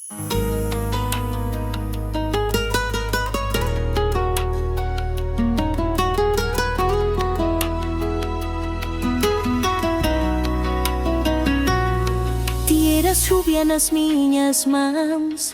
Tira lluvia nas minhas mãos,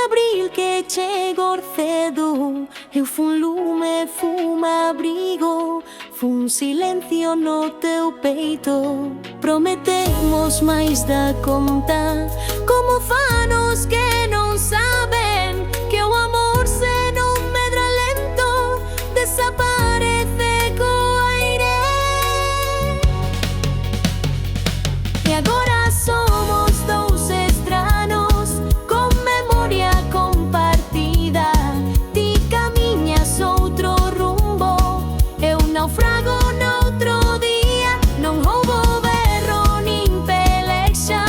abril que chegou cedo. Eu fui lume, fui abrigo, fui silêncio no teu peito. Prometemos mais da conta, como fanos que não sabem que o amor se não medra lento, desaparece com aire. E agora somos dois estranhos com memória compartida. Ti caminhas outro rumbo, eu naufrago noutro dia. Não roubo berro nem peleja,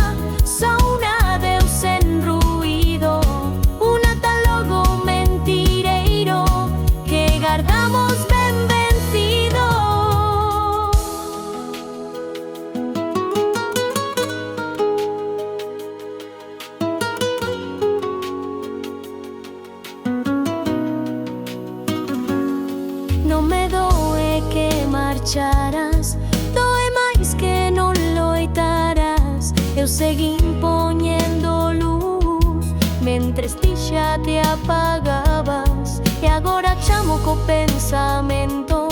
só um adeus sem ruído. Um atálogo mentireiro que guardamos bem vencido. Não me doe que marcharás, doe mais que não loitarás. Eu segui ponhendo luz, mentres ti já te apagabas. E agora chamo co pensamento